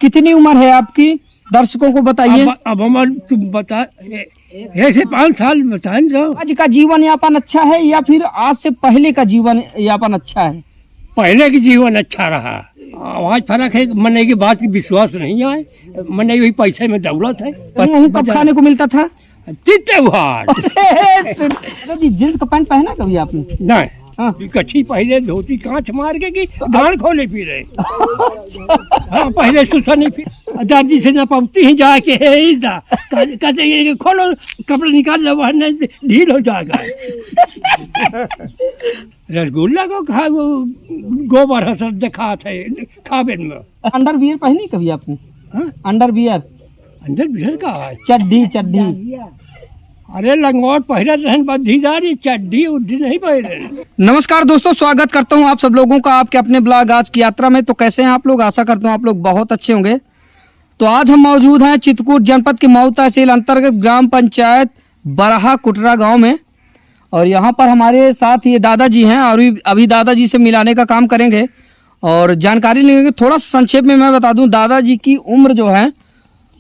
कितनी उम्र है आपकी, दर्शकों को बताइए। अब हम तुम बता ऐसे 5 साल बताएं तो। आज का जीवन यापन अच्छा है या फिर आज से पहले का जीवन यापन अच्छा है? पहले की जीवन अच्छा रहा, आज फर्क है। मने की बात की विश्वास नहीं आए, मने वही पैसे में दौलत है। कब खाने को मिलता था? त्योहार जी जींस का पैंट पहना कभी आपने? नहीं, हाँ। कच्छी पहले धोती कांच मार के की गान खोले पी रहे। हाँ, पहले सुसा नहीं पी दादी से न पवती ही जाके है इधर कहते ये खोलो कपड़े निकाल लो, वरना ढील हो जाएगा। रसगुल्ला को खा वो गोबर हसर दिखा थे खाबे में। अंडरवियर पहनी कभी आपने? हाँ? अंडरवियर, अंदर बिहर का है। चड्डी। अरे लंगोट पहले रहन बद्दीदारी, चड्डी उड्डी नहीं पहले। नमस्कार दोस्तों, स्वागत करता हूं आप सब लोगों का आपके अपने ब्लॉग आज की यात्रा में। तो कैसे हैं आप लोग? आशा करता हूं आप लोग बहुत अच्छे होंगे। तो आज हम मौजूद हैं चित्रकूट जनपद के मऊ तहसील अंतर्गत ग्राम पंचायत बरहा कुटरा गांव में, और यहाँ पर हमारे साथ ये दादाजी हैं और अभी दादाजी से मिलाने का काम करेंगे और जानकारी लेंगे। थोड़ा संक्षेप में मैं बता दूं, दादाजी की उम्र जो है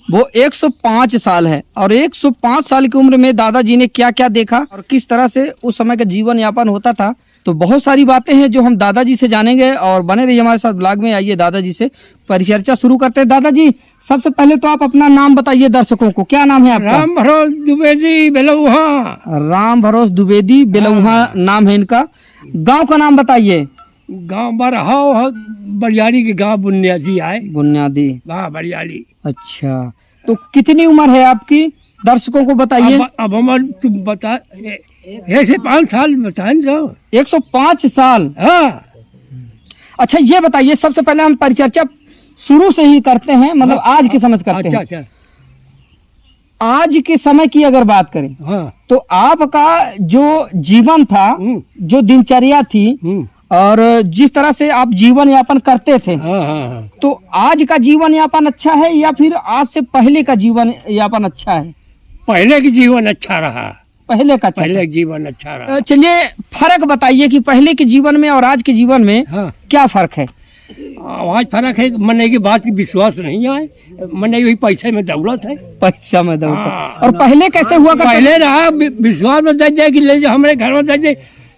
वो 105 साल है, और 105 साल की उम्र में दादाजी ने क्या क्या देखा और किस तरह से उस समय का जीवन यापन होता था, तो बहुत सारी बातें हैं जो हम दादाजी से जानेंगे। और बने रहिए हमारे साथ ब्लॉग में। आइए दादाजी से परिचर्चा शुरू करते हैं। दादाजी, सबसे पहले तो आप अपना नाम बताइए दर्शकों को, क्या नाम है आपका? राम भरोस द्विवेदी बेलौहा। राम भरोस द्विवेदी बेलौहा नाम है इनका। गांव का नाम बताइए। गांव बरहा बरियाली के गांव बुनियादी आए। बुनियादी, हाँ बरियाली। अच्छा, तो कितनी उम्र है आपकी, दर्शकों को बताइए। अब हम तुम बता ऐसे 5 साल बताएं तो। 105 साल। हाँ। अच्छा, ये बताइए, सबसे पहले हम परिचर्चा शुरू से ही करते हैं, मतलब आज के समय से करते हैं। अच्छा। आज के समय की अगर बात करें हाँ। तो आपका जो जीवन था, जो दिनचर्या थी और जिस तरह से आप जीवन यापन करते थे, हाँ। तो आज का जीवन यापन अच्छा है या फिर आज से पहले का जीवन यापन अच्छा है? पहले की जीवन अच्छा रहा, पहले का पहले की जीवन अच्छा रहा। चलिए फर्क बताइए कि पहले के जीवन में और आज के जीवन में हाँ। क्या फर्क है? आज फर्क है, मने की बात की विश्वास नहीं आए, मने वही पैसे में दौलत है। पैसा में दौलत। हाँ। और पहले कैसे हुआ करता? पहले रहा विश्वास में दे कि ले जा हमारे घर में दे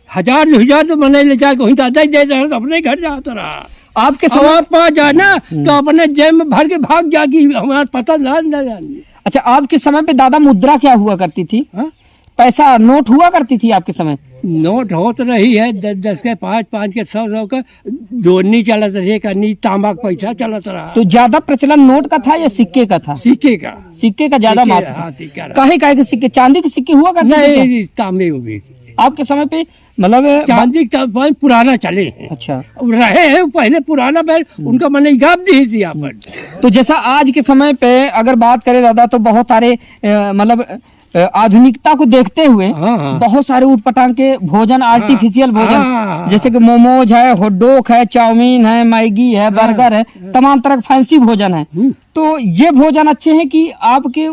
1000 तो मने ले जाके वहीं दादा दे तो अपने घर जाता रहा। आपके समय पास जाए ना तो अपने जेब में भर के भाग जागी, हमारा पता ना जाने। अच्छा, आपके समय पे दादा मुद्रा क्या हुआ करती थी? हाँ? पैसा नोट हुआ करती थी आपके समय? नोट हो तो रही है 10 के 5 के 100 का दोनी चलत रही, करनी तांबा पैसा चलत रहा। तो ज्यादा प्रचलन नोट का था या सिक्के का था? सिक्के का। सिक्के का ज्यादा सिक्के, मात्रा हाँ, था। सिक्का रहा। काहे के सिक्के? चांदी के सिक्के हुआ करते थे क्या? नहीं, तांबे हुए आपके समय पे, मतलब चांदी का पुराना चले हैं। अच्छा, रहे हैं पहले पुराना बैल, उनका मैंने गाप दी थी यहाँ पर। तो जैसा आज के समय पे अगर बात करें दादा, तो बहुत सारे मतलब आधुनिकता को देखते हुए हाँ। बहुत सारे उटपटांग के भोजन, आर्टिफिशियल भोजन, हाँ। जैसे कि मोमोज है, हॉट डॉग है, चाउमीन है, मैगी है, बर्गर है, तमाम तरह के फैंसी भोजन है। तो ये भोजन अच्छे हैं कि आपके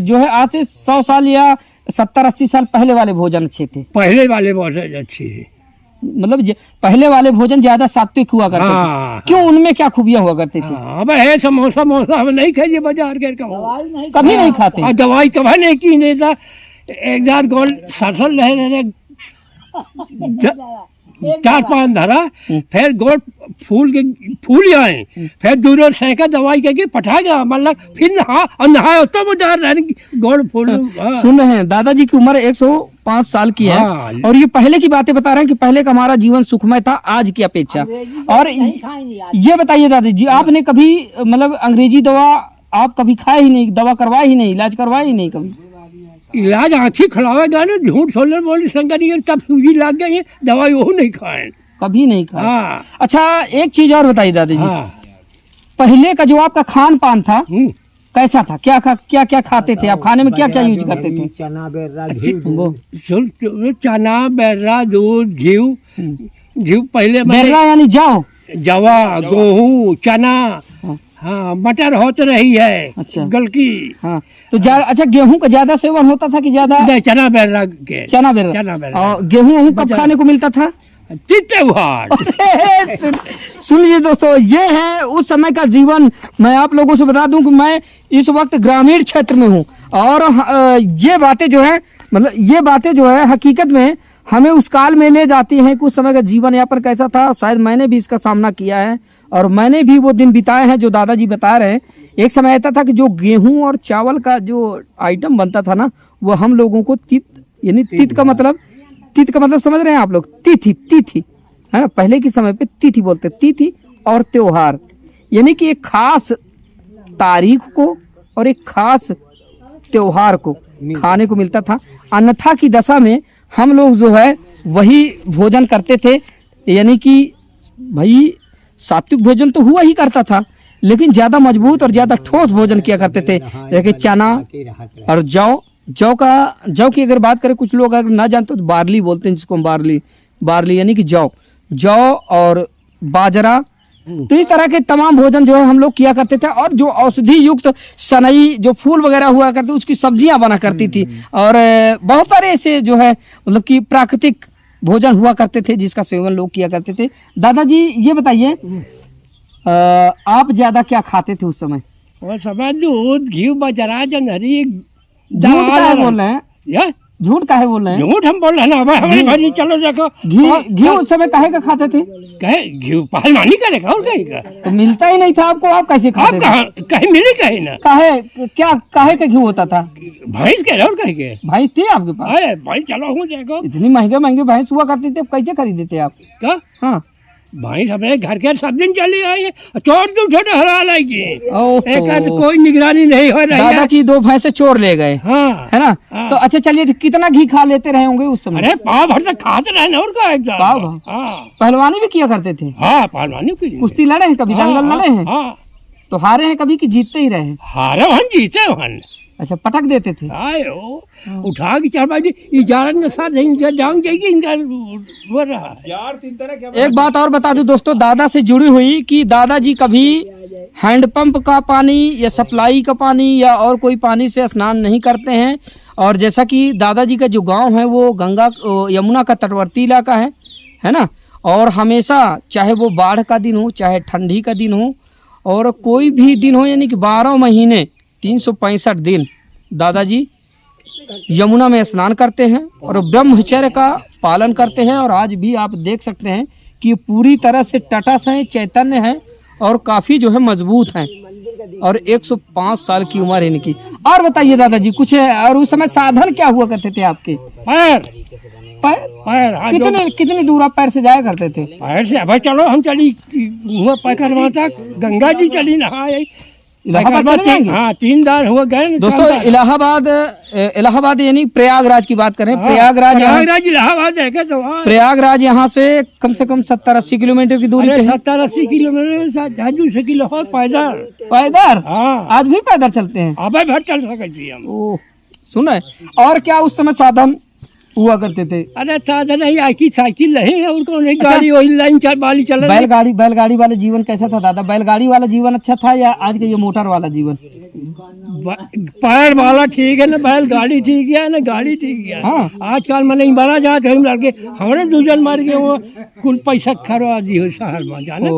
जो है आज से 100 साल या 70-80 साल पहले वाले भोजन अच्छे थे? पहले वाले बहुत अच्छी है, मतलब पहले वाले भोजन ज्यादा सात्विक हुआ करते हाँ। थे। क्यों, उनमें क्या खूबियां हुआ करती थी? अब है समोसा हम नहीं खाइए बाजार के कभी नहीं खाते? और दवाई कभी नहीं की, नहीं था 1000 गोल सरसल रहे 4-5 धरा, फिर गोल फूल आए, फिर दूर सेका दवाई के पटा गया, मतलब फिर नहाया तो बाजार गोल फूल। सुन रहे हैं, दादाजी की उम्र 105 साल की है। हाँ। और ये पहले की बातें बता रहे हैं कि पहले का हमारा जीवन सुखमय था आज की अपेक्षा। और ये बताइए दादाजी, आपने कभी मतलब अंग्रेजी दवा आप कभी खाए ही नहीं, दवा करवाए ही नहीं, इलाज करवाए ही नहीं कभी? इलाज आँखी खड़ावेगा ना, झूठ सोलर बोली शंकर तब सूजी लग गई, दवाई वो नहीं खाए, कभी नहीं खाए। हाँ। अच्छा, एक चीज और बताइए दादाजी। हाँ। पहले का जो आपका खान पान था कैसा था? क्या खाते थे आप? खाने में क्या क्या यूज करते थे? चना बेर्रा दूध घी पहले बेर्रा यानी जवा गेहूँ चना। हाँ, मटर होते रही है। अच्छा। गलकी। हाँ, तो अच्छा, गेहूं का ज्यादा सेवन होता था कि ज्यादा? चना बेर्रा के। चना बेर्रा। और गेहूं कब खाने को मिलता था? त्योहार। सुनिए दोस्तों, ये है उस समय का जीवन। मैं आप लोगों से बता दूं कि मैं इस वक्त ग्रामीण क्षेत्र में हूँ और ये बातें जो है, मतलब ये बातें जो है हकीकत में हमें उस काल में ले जाती हैं कि उस समय का जीवन यापन कैसा था। शायद मैंने भी इसका सामना किया है और मैंने भी वो दिन बिताए हैं जो दादाजी बता रहे हैं। एक समय ऐसा था कि जो गेहूं और चावल का जो आइटम बनता था ना, वो हम लोगों को तित, यानी तित का मतलब समझ रहे हैं आप लोग? तिथि है ना, पहले के समय पे तिथि बोलते, तिथि और त्योहार, यानी कि एक खास तारीख को और एक खास त्योहार को खाने को मिलता था। अन्यथा की दशा में हम लोग जो है वही भोजन करते थे, यानी कि भाई सात्विक भोजन तो हुआ ही करता था, लेकिन ज्यादा मजबूत और ज्यादा ठोस भोजन किया करते थे, जैसे चना और जौ की अगर बात करें, कुछ लोग अगर ना जानते तो बार्ली बोलते हैं जिसको हम बार्ली यानी कि जौ और बाजरा। तो इस तरह के तमाम भोजन जो है हम लोग किया करते थे। और जो औषधि युक्त सनई जो फूल वगैरह हुआ करते उसकी सब्जियां बना करती थी। और बहुत सारे ऐसे जो है मतलब कि प्राकृतिक भोजन हुआ करते थे जिसका सेवन लोग किया करते थे। दादाजी ये बताइए, आप ज्यादा क्या खाते थे उस समय? और समय दूध घी बाजरा जनहरी झूठ काहे बोल रहे हैं? झूठ काहे बोल रहे हैं? झूठ हम बोल रहे हैं ना हमारे भाई। चलो देखो घी उस समय काहे का खाते थे? कहे घी पहलवानी करेगा और कहेगा तो मिलता ही नहीं था आपको, आप कैसे खाते थे? कहीं मिले कहीं ना। काहे का घी होता था? भैंस के और कहे के भैंस थी आपके पास? अरे भाई चलो हूँ देखो, इतनी महंगे भैंस हुआ करती थी, कैसे खरीदे थे आप? क्या? हाँ, भैंस अपने घर के सब दिन चली आई है, छोटे हरा लाएगी, एक कोई निगरानी नहीं हो रही। दादा की 2 भैंसे चोर ले गए, हाँ है ना? हाँ। तो अच्छा चलिए, कितना घी खा लेते रहे होंगे उस समय? अरे पाव भर तक खाते रहे ना, और का एकदम पाव भर? हाँ। पहलवानी भी किया करते थे? हाँ पहलवानी की। कुश्ती लड़े हैं कभी? दंगल लड़े हैं? हाँ। तो हारे हैं कभी कि जीतते ही रहे? हारे वन जीते वन। अच्छा, पटक देते थे? उठा के चार बाजी इजारत के साथ जाऊंग जाएगी इनका हो रहा है। एक बात और बता दूं दोस्तों, दादा से जुड़ी हुई कि दादाजी कभी हैंडपंप का पानी या सप्लाई का पानी या और कोई पानी से स्नान नहीं करते हैं। और जैसा कि दादाजी का जो गांव है वो गंगा यमुना का तटवर्ती इलाका है ना, और हमेशा चाहे वो बाढ़ का दिन हो चाहे ठंडी का दिन हो और कोई भी दिन हो, यानी कि 12 महीने 365 दिन दादाजी यमुना में स्नान करते हैं और ब्रह्मचर्य का पालन करते हैं। और आज भी आप देख सकते हैं कि पूरी तरह से तटस्थ हैं, चैतन्य हैं और काफी जो है मजबूत हैं। और 105 साल की उम्र है इनकी। और बताइए दादाजी कुछ है, और उस समय साधन क्या हुआ करते थे आपके? पैर कितनी दूर आप पैर से जाया करते थे? पैर से भाई चलो हम चली हुआ पैकर तक, गंगा जी चली नहा इलाहाबाद चले जाएंगे? हाँ 3 बार हुआ गए दोस्तों। इलाहाबाद यानी प्रयागराज की बात करें, प्रयागराज इलाहाबाद है क्या? तो प्रयागराज यहाँ से कम 70-80 किलोमीटर की दूरी पे है। 70-80 किलोमीटर से किलो पैदल? हाँ आज भी पैदल चलते हैं? अब भर चल सकते हम। ओह सुना है। और क्या उस समय साधन हुआ करते थे? अरे साधन नहीं, साइकिल नहीं है उनको, नहीं गाड़ी वही लाइन वाली चल। बैलगाड़ी वाला जीवन कैसा था दादा? बैलगाड़ी वाला जीवन अच्छा था या आज का ये मोटर वाला जीवन? पैर वाला ठीक है ना, बैलगाड़ी ठीक है ना, गाड़ी ठीक है। हाँ। आजकल मैंने बड़ा जाते हम लड़के हमारे दूजन मार के वो कुल पैसा खरवा दी हो शहर में जाने।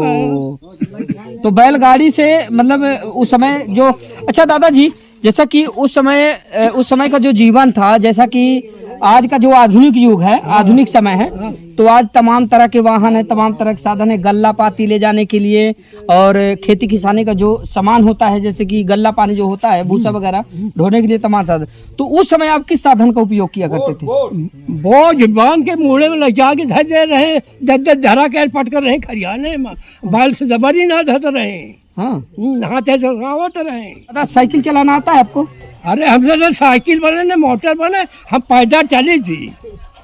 तो बैलगाड़ी से मतलब उस समय जो, अच्छा दादाजी जैसा कि उस समय का जो जीवन था, जैसा कि आज का जो आधुनिक युग है, आधुनिक समय है, तो आज तमाम तरह के वाहन है, तमाम तरह के साधन है, गल्ला पाती ले जाने के लिए और खेती किसानी का जो सामान होता है, जैसे कि गल्ला पानी जो होता है, भूसा वगैरह ढोने के लिए तमाम साधन। तो उस समय आप किस साधन का उपयोग किया करते थे? बोझ बांध के मूड़े में लगा के धरे रहे, धरा के पट कर रहे खरियाने में, बैल से जबरी ना धरते रहे। हाँ, नहाते रहे। साइकिल चलाना आता है आपको? अरे हमसे तो साइकिल बने न मोटर बने, हम पैदल चली थी।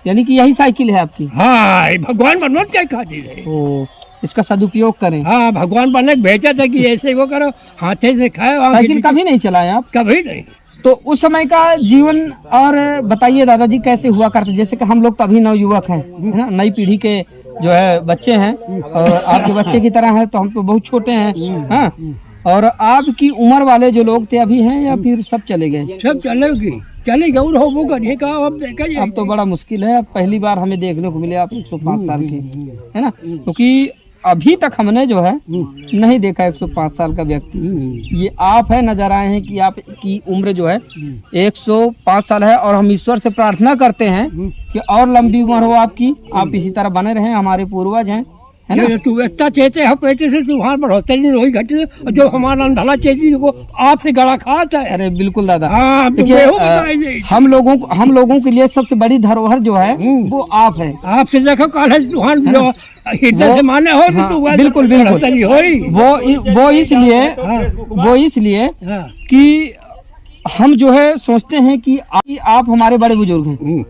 यानी कि यही साइकिल है आपकी? हाँ, भगवान बनवत क्या खाती रहे। ओ, इसका सदुपयोग करें। हाँ, भगवान बने भेजा था कि ऐसे वो करो, हाथे से खाए। साइकिल कभी नहीं चलाए आप? कभी नहीं। तो उस समय का जीवन और बताइए दादाजी कैसे हुआ करते? जैसे कि हम लोग तो अभी नवयुवक हैं, है ना, नई पीढ़ी के जो है बच्चे हैं और आपके बच्चे की तरह हैं, तो हम तो बहुत छोटे हैं। हाँ, और आपकी उम्र वाले जो लोग थे अभी हैं या फिर सब चले गए? सब चले गए और हो गए का अब देखा जाए। अब तो बड़ा मुश्किल है, अब पहली बार हमें देखने को मिले आप 105 साल के, है ना? क्योंकि अभी तक हमने जो है नहीं देखा 105 साल का व्यक्ति। ये आप है, नजर आए हैं कि आपकी उम्र जो है 105 साल है और हम ईश्वर से प्रार्थना करते हैं कि और लंबी उम्र हो आपकी, आप इसी तरह बने रहें, हमारे पूर्वज हैं, है ना? तू इतना चेते हो पेटे से तुम्हारा बढ़ोतरी नहीं हुई घटे, और जो हमारा अंधला चेती को आपसे गला खाता है। अरे बिल्कुल दादा, हाँ, देखिए हम लोगों के लिए सबसे बड़ी धरोहर जो है वो आप है। आपसे देखो काल तुम्हारा जो हृदय से माने हो हाँ, तो बिल्कुल बढ़ोतरी होई। वो इसलिए हाँ। कि हम जो है सोचते हैं कि आप हमारे बड़े बुजुर्ग हैं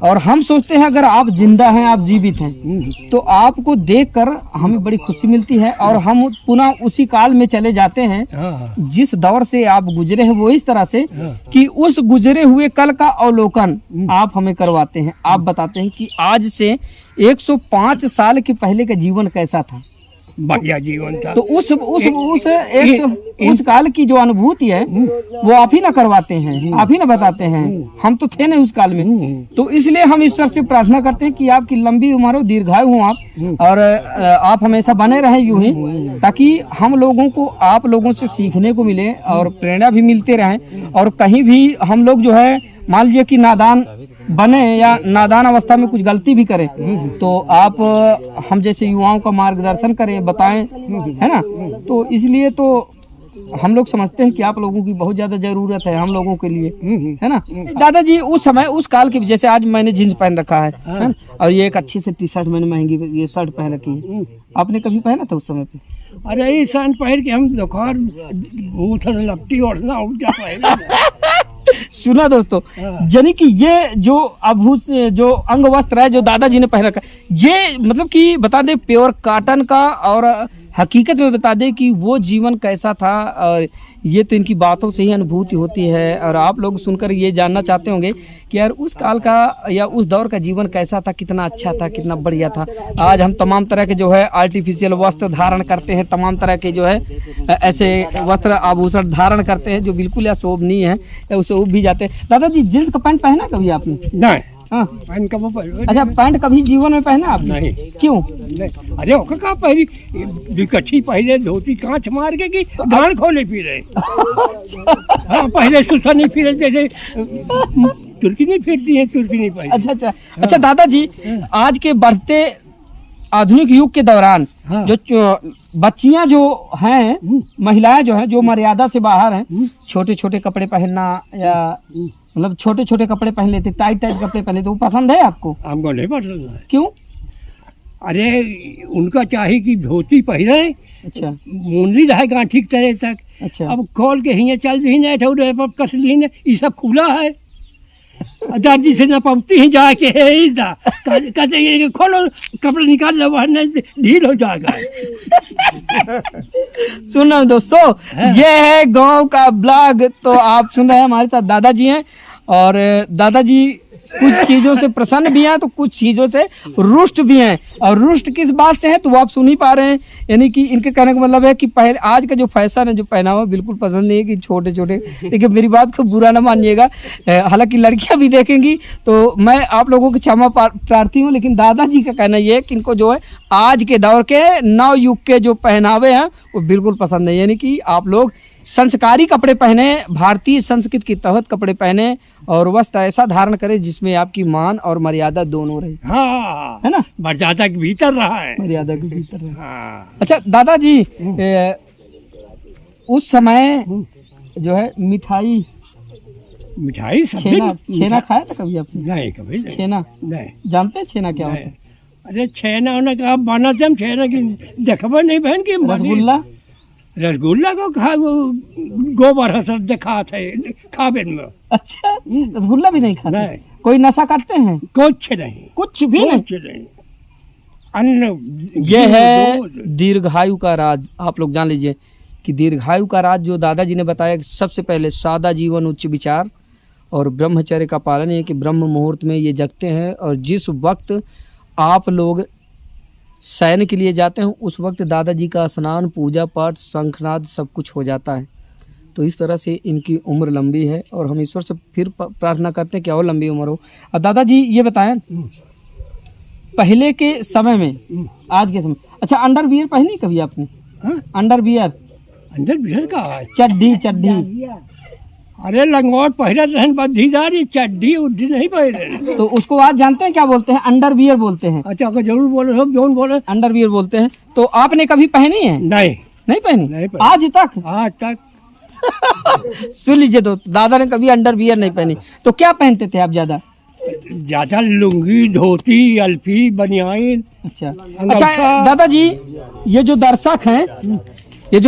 और हम सोचते हैं अगर आप जिंदा हैं, आप जीवित हैं, तो आपको देखकर हमें बड़ी खुशी मिलती है और हम पुनः उसी काल में चले जाते हैं हाँ। जिस दौर से आप गुजरे हैं, वो इस तरह से कि उस गुजरे हुए कल का अवलोकन आप हमें करवाते हैं। आप बताते हैं कि आज से 105 साल के पहले का जीवन कैसा था, बढ़िया जीवन था। तो उस काल की जो अनुभूति है वो आप ही ना करवाते हैं, आप ही ना बताते हैं। हम तो थे नहीं उस काल में, तो इसलिए हम ईश्वर से प्रार्थना करते हैं कि आपकी लंबी उम्र हो, दीर्घायु हो आप, और आप हमेशा बने रहें यूं ही, ताकि हम लोगों को आप लोगों से सीखने को मिले और प्रेरणा भी मिलते रहें। और कहीं भी हम लोग जो है मान लीजिए कि नादान बने या नादान अवस्था में कुछ गलती भी करें, तो आप हम जैसे युवाओं का मार्गदर्शन करें, बताएं, है ना? तो इसलिए तो हम लोग समझते हैं कि आप लोगों की बहुत ज्यादा जरूरत है हम लोगों के लिए, है ना? दादाजी उस समय उस काल के, जैसे आज मैंने जींस पहन रखा है ना? और ये एक अच्छी से टी शर्ट मैंने महंगी ये शर्ट पहन रखी है, आपने कभी पहना था उस समय पे? अरे ये सन पहन के हम दुकान लगती ओढ़ना उल्टा पहन। सुना दोस्तों, यानी कि ये जो आभूष जो अंग वस्त्र है जो दादाजी ने पहन रखा है, ये मतलब कि बता दे प्योर कॉटन का, और हकीकत में बता दे कि वो जीवन कैसा था, और ये तो इनकी बातों से ही अनुभूति होती है। और आप लोग सुनकर ये जानना चाहते होंगे कि यार उस काल का या उस दौर का जीवन कैसा था, कितना अच्छा था, कितना बढ़िया था। आज हम तमाम तरह के जो है आर्टिफिशियल वस्त्र धारण करते हैं, तमाम तरह के जो है ऐसे वस्त्र आभूषण धारण करते हैं जो बिल्कुल या शोभनीय है या उसे उब भी जाते हैं। दादाजी जींस का पैंट पहना कभी आपने? नहीं। हाँ, पैंट का अच्छा, पैंट कभी जीवन में पहना आपने? नहीं। क्यों? नहीं। अरे ओका का पहली विकट्ठी पहले धोती कांच मार के कि गान खोले पी रहे। हाँ, पहले सुसा नहीं फिरे, जैसे तुर्की नहीं फिरती है, तुर्की नहीं पहले। अच्छा दादाजी, आज के बढ़ते आधुनिक युग के दौरान जो बच्चियां जो हैं, महिलाएं जो हैं, जो मर्यादा से बाहर हैं, छोटे छोटे कपड़े पहनना या मतलब छोटे छोटे कपड़े पहन लेते, टाइट टाइट कपड़े पहन लेते, वो पसंद है आपको? हमको नहीं पसंद है। क्यों? अरे उनका चाहे कि धोती पहने, अच्छा, मुंडली रहेगा ठीक तरह तक। अच्छा, अब खोल के हिया चल दी ना, ठौरे पर कस ली ना, ये सब खुला है। दादी से न पहुंचती ही जाके है इधर कहते ये खोलो कपड़े निकाल लो, वरना ढील हो जाएगा। सुनो दोस्तों, ये है गांव का ब्लॉग। तो आप सुन रहे हैं, हमारे साथ दादाजी हैं, और दादाजी कुछ चीजों से प्रसन्न भी हैं तो कुछ चीजों से रुष्ट भी हैं। और रुष्ट किस बात से है तो वो आप सुन ही पा रहे हैं, यानी कि इनके कहने का मतलब है कि पहले आज का जो फैशन है, जो पहनावा, बिल्कुल पसंद नहीं है कि छोटे छोटे। देखिए मेरी बात को बुरा ना मानिएगा, हालांकि लड़कियां भी देखेंगी तो मैं आप लोगों की क्षमा प्रार्थी हूँ, लेकिन दादाजी का कहना ये है कि इनको जो है आज के दौर के नव युग के जो पहनावे हैं वो बिल्कुल पसंद नहीं। यानी कि आप लोग संस्कारी कपड़े पहने, भारतीय संस्कृति के तहत कपड़े पहने, और वस्त्र ऐसा धारण करे जिसमें आपकी मान और मर्यादा दोनों रहे। हाँ, है ना? मर्यादा के भीतर रहा है, मर्यादा के भीतर रहे। हाँ। अच्छा दादाजी, उस समय जो है मिठाई छेना खाया था कभी आपने? नहीं, कभी नहीं। छेना नहीं जानते हैं छेना क्या होता है? अरे छेना उन्हें कहा बना थे, हम छेना की देखबा नहीं बहन की। रसगुल्ला को खा, वो गोबर हसर दिखा थे खाबे में। अच्छा, रसगुल्ला भी नहीं खाते? नहीं। कोई नशा करते हैं? कुछ नहीं, कुछ भी नहीं। अन्न ये है दीर्घायु का राज। आप लोग जान लीजिए कि दीर्घायु का राज जो दादाजी ने बताया, सबसे पहले सादा जीवन, उच्च विचार और ब्रह्मचर्य का पालन है कि ब्रह्म मुहूर्त में ये जगते हैं। और जिस वक्त आप लोग शयन के लिए जाते हैं उस वक्त दादाजी का स्नान, पूजा पाठ, शंखनाद सब कुछ हो जाता है। तो इस तरह से इनकी उम्र लंबी है और हम ईश्वर से फिर प्रार्थना करते हैं कि और लंबी उम्र हो। और दादाजी ये बताएं, पहले के समय में आज के समय, अच्छा अंडरवियर पहनी कभी आपने? हाँ? अंडरवियर, अंडरवियर का है? चड्डी अरे लंगोट पहले रहन बद्दीदारी, चड्डी उड्डी नहीं पहले। तो उसको आज जानते हैं क्या बोलते हैं? अंडरवियर बोलते हैं। अच्छा अगर जरूर बोले सब जोन बोले अंडरवियर बोलते हैं। तो आपने कभी पहनी है? नहीं पहनी? नहीं पहनी। आज तक? सुन लीजिए दोस्त, दादा ने कभी अंडरवियर नहीं पहनी। तो क्या पहनते थे आप ज्यादा? लुंगी, धोती, अल्फी, बनियान। अच्छा दादाजी, ये जो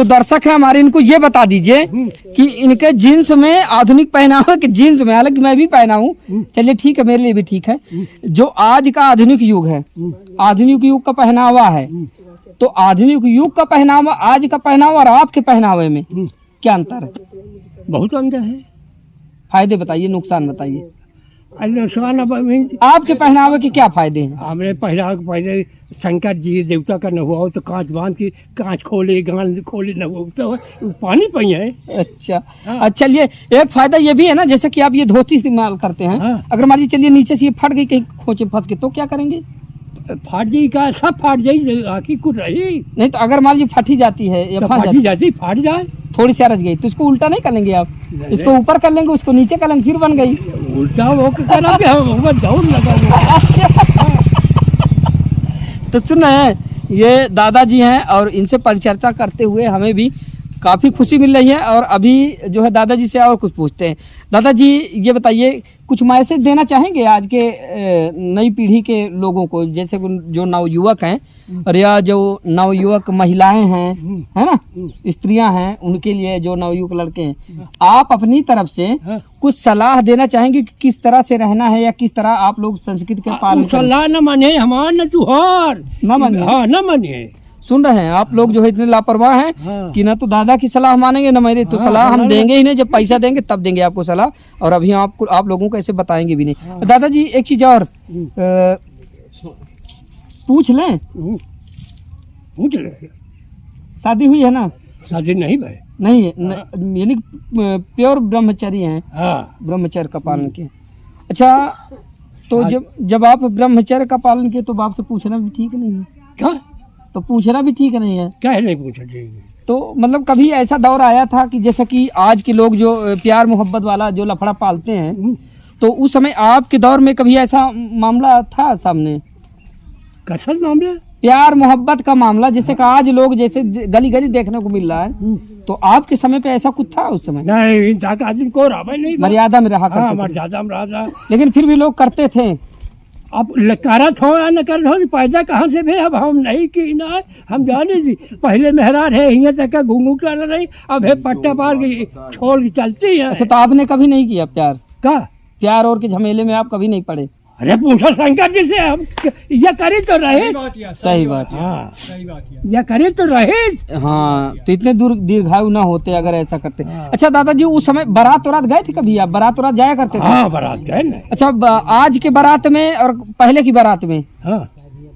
दर्शक हैं हमारे, इनको ये बता दीजिए कि इनके जीन्स में आधुनिक पहनावा के जीन्स में, हालांकि मैं भी पहना हूँ, चलिए ठीक है, मेरे लिए भी ठीक है, जो आज का आधुनिक युग है, आधुनिक युग का पहनावा है, तो आधुनिक युग का पहनावा, आज का पहनावा और आपके पहनावे में क्या अंतर है? बहुत अंतर है। फायदे बताइए, नुकसान बताइए। नुकसान आपके पहनावे के क्या फायदे हैं? हमने पहले शंकर जी देवता का न हुआ तो कांच बांध के कांच खोले, गान खोले, न हुआ तो पानी पई है। अच्छा हाँ। अच्छा, चलिए एक फायदा ये भी है ना, जैसे कि आप ये धोती इस्तेमाल करते हैं, हाँ। अगर मान लीजिए चलिए नीचे से ये फट गई कहीं खोचे फंस के, तो क्या करेंगे? फाट जाई का, सब फाट जाई, आखी कुछ रही नहीं तो अगर मान लीजिए फटी जाती है या तो फंस फाटी जाती, फाट जाए, थोड़ी सी रच गई, तो इसको उल्टा नहीं कर लेंगे आप? नहीं। इसको ऊपर कर लेंगे, उसको नीचे कर लेंगे, फिर बन गई। उल्टा वो करेंगे, हम दौड़ लगा। तो सुन रहे हैं, ये दादाजी हैं और इनसे परिचर्चा करते हुए हमें भी काफ़ी खुशी मिल रही है। और अभी जो है दादाजी से और कुछ पूछते हैं। दादाजी ये बताइए, कुछ मैसेज देना चाहेंगे आज के नई पीढ़ी के लोगों को, जैसे जो नवयुवक हैं और या जो नवयुवक महिलाएं हैं, है ना, स्त्रियां हैं, उनके लिए जो नवयुवक लड़के हैं, आप अपनी तरफ से कुछ सलाह देना चाहेंगे कि किस तरह से रहना है या किस तरह आप लोग संस्कृति के पालन करें? सलाह न माने हमार न तुहार न मानिए। हाँ न मानिए। सुन रहे हैं आप लोग जो है इतने लापरवाह हैं हाँ। कि ना तो दादा की सलाह मानेंगे ना मेरी, तो हाँ, सलाह हम हाँ, देंगे ही नहीं, जब पैसा देंगे तब देंगे आपको सलाह, और अभी आप लोगों को ऐसे बताएंगे भी नहीं। हाँ। दादाजी एक चीज और पूछ लें, पूछ ले। शादी हुई है ना? शादी नहीं भाई। नहीं है, यानी प्योर ब्रह्मचर्य हैं, हाँ ब्रह्मचर्य का पालन किए। अच्छा, तो जब आप ब्रह्मचर्य का पालन किए तो आपसे पूछना भी ठीक नहीं है क्या? तो पूछना भी ठीक नहीं है। क्या नहीं पूछा चाहिए? तो मतलब कभी ऐसा दौर आया था कि जैसे कि आज के लोग जो प्यार मोहब्बत वाला जो लफड़ा पालते हैं, तो उस समय आपके दौर में कभी ऐसा मामला था सामने? कैसा मामला? प्यार मोहब्बत का मामला, जैसे कि आज लोग जैसे गली गली देखने को मिल रहा है, तो आपके समय पे ऐसा कुछ था उस समय? नहीं, आदमी को रहा नहीं, मर्यादा में रहा करते थे। मर्यादा में रहा, लेकिन फिर भी लोग करते थे। अब करत हो या न करत हो, पैदा कहाँ से भे? अब हम नहीं की ना, हम जाने जी पहले मेहरार है यहाँ तक का घूंघू कर रही, अब है पट्टा पार के छोड़ के चलती है। अच्छा, तो आपने कभी नहीं किया प्यार और के झमेले में आप कभी नहीं पड़े? अरे पूछो शंकर जी से, हम ये करे तो रहे। सही बात है, हाँ ये करे तो रहे। हाँ, तो इतने दीर्घायु ना होते अगर ऐसा करते। हाँ। अच्छा दादाजी, उस समय बारात वरात गए थे कभी आप? बारात वरात जाया करते थे? हाँ बारात गए ना। अच्छा, आज के बारात में और पहले की बारात में हाँ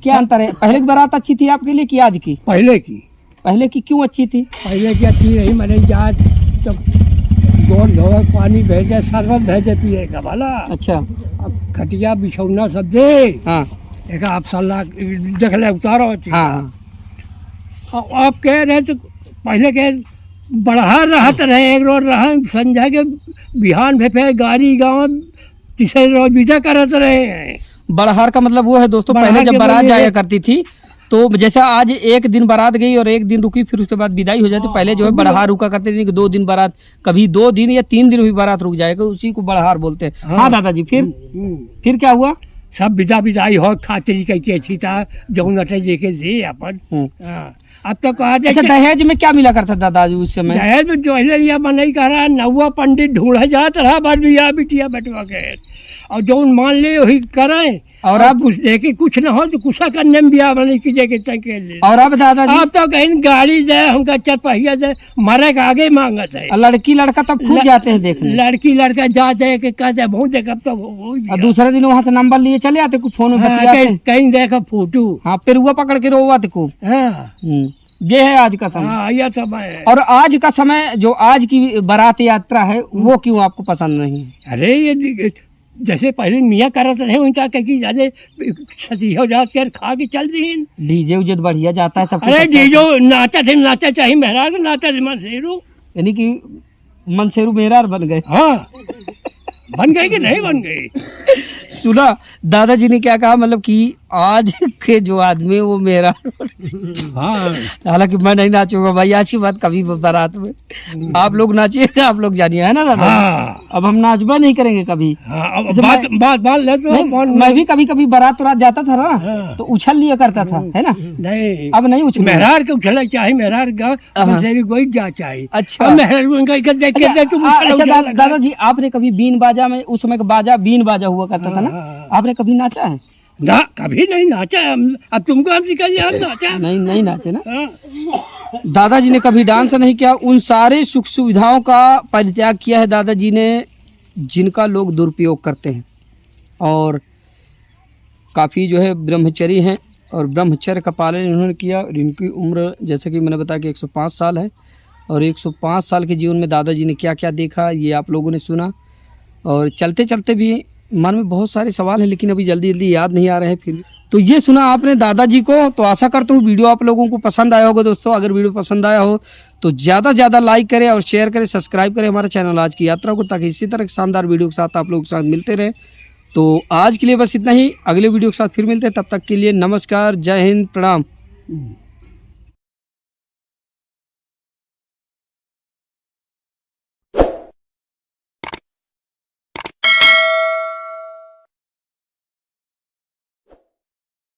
क्या अंतर है? पहले की बारात अच्छी थी आपके लिए कि आज की? पहले की क्यों अच्छी थी? पहले की अच्छी रही, मैंने जात तो गोल धोए पानी भेजे, शरबत भेजे पिए का भला। अच्छा, अब खटिया बिछौना सब दे। हाँ एक आप सलाह देख ले उतारो। हाँ, आप कह रहे तो पहले के बढ़ा रहत रहे, एक रोज रहा संजय के बिहान भेपे गाड़ी गाँव तीसरे रोज विदा करत रहे। बड़हार का मतलब वो है दोस्तों, पहले जब बारात जाया करती थी तो जैसा आज एक दिन बारात गई और एक दिन रुकी, फिर उसके बाद विदाई हो जाती, पहले जो है बड़हार रुका करते थे कि 2 दिन बारात, कभी 2 दिन या 3 दिन भी बारात रुक जाएगा, उसी को बड़हार बोलते हैं। हाँ दादाजी, फिर क्या हुआ? सब विदाई हो, खातिर कही अच्छी था जो नटे जेके जे अपन। अब तो कहा जाए। अच्छा, दहेज में क्या मिला करता दादाजी उस समय? दहेज में जो है मन नहीं कह रहा, नौवा पंडित ढूंढा जात रहा, बस बिया बिटिया बटवा के, और जो मान ले वही करे। और अब कुछ देखे कुछ ना हो तो कुछ करने में बिया बने की जगह तक के लिए। और अब दादाजी अब तो कहीं गाड़ी दे हमका चरपहिया दे मारे के आगे मांगत है। लड़की लड़का तब खुद जाते हैं देखने, लड़की लड़का जा दे के कह दे बहुत देख अब तो वो और दूसरे दिन वहाँ से नंबर लिए चले आते कुछ फोन में बतियाते। कहीं देखा फोटो। हाँ फिर हुआ पकड़ के रोवाते को। हाँ ये है आज का समय। हाँ यह समय है। और आज का समय जो आज की बारात यात्रा है वो क्यों आपको पसंद नहीं है? अरे ये जैसे पहले मियाँ करत रहे उनका कहीं ज्यादा सती हो जात कर खा के चल दी। डीजे उजे बढ़िया जाता है सब कुछ अरे अच्छा डीजो नाचा थे नाचा चाहिए मेहरा नाचा थे मनसेरू। यानी कि मनसेरू मेरा बन गए। हाँ बन गई कि नहीं बन गई? सुना दादाजी ने क्या कहा, मतलब कि आज के जो आदमी है वो मेरा। हाँ हालांकि मैं नहीं नाचूंगा भाई, आज की बात कभी बारात में आप लोग नाचिएगा, आप लोग जानिए, है ना दादा? हाँ अब हम नाचबा नहीं करेंगे कभी। हाँ अब जैसे बात बात बात ले तो नहीं, मैं भी कभी कभी बारात रात जाता था ना हाँ। तो उछल लिया करता था, है ना? नहीं अब नहीं उछल। मेहरार के उछला चाहिए, मेहरार का मनसेरू कोई जा चाहिए। अच्छा अब मेहरार उनका इधर देख के दे तुम उछल उछल लगा। दादाजी आपने कभी बीन बाजा में, उस समय का बाजा बीन बाजा हुआ करता था ना, हाँ। आपने कभी नाचा है? ना कभी नहीं नाचा। अब तुमको हम सिखा दिया हम नाचा। नहीं नाचे ना। हाँ। दादाजी ने कभी डांस नहीं किया, उन सारे सुख सुविधाओं का परित्याग किया है दादाजी ने जिनका लोग दुरुपयोग करते हैं। और काफ़ी जो है ब्रह्मचरी हैं और ब्रह्मचर्य का पालन इन्होंने किया। और इनकी उम्र जैसे कि मैंने बताया कि 105 साल है। और 105 साल के जीवन में दादाजी ने क्या क्या देखा ये आप लोगों ने सुना। और चलते चलते भी मन में बहुत सारे सवाल हैं लेकिन अभी जल्दी जल्दी याद नहीं आ रहे हैं। फिर तो ये सुना आपने दादाजी को। तो आशा करता हूँ वीडियो आप लोगों को पसंद आया होगा दोस्तों। अगर वीडियो पसंद आया हो तो ज़्यादा से ज़्यादा लाइक करें और शेयर करें, सब्सक्राइब करें हमारे चैनल आज की यात्रा को, ताकि इसी तरह के शानदार वीडियो के साथ आप लोगों के साथ मिलते रहे। तो आज के लिए बस इतना ही, अगले वीडियो के साथ फिर मिलते हैं, तब तक के लिए नमस्कार, जय हिंद, प्रणाम।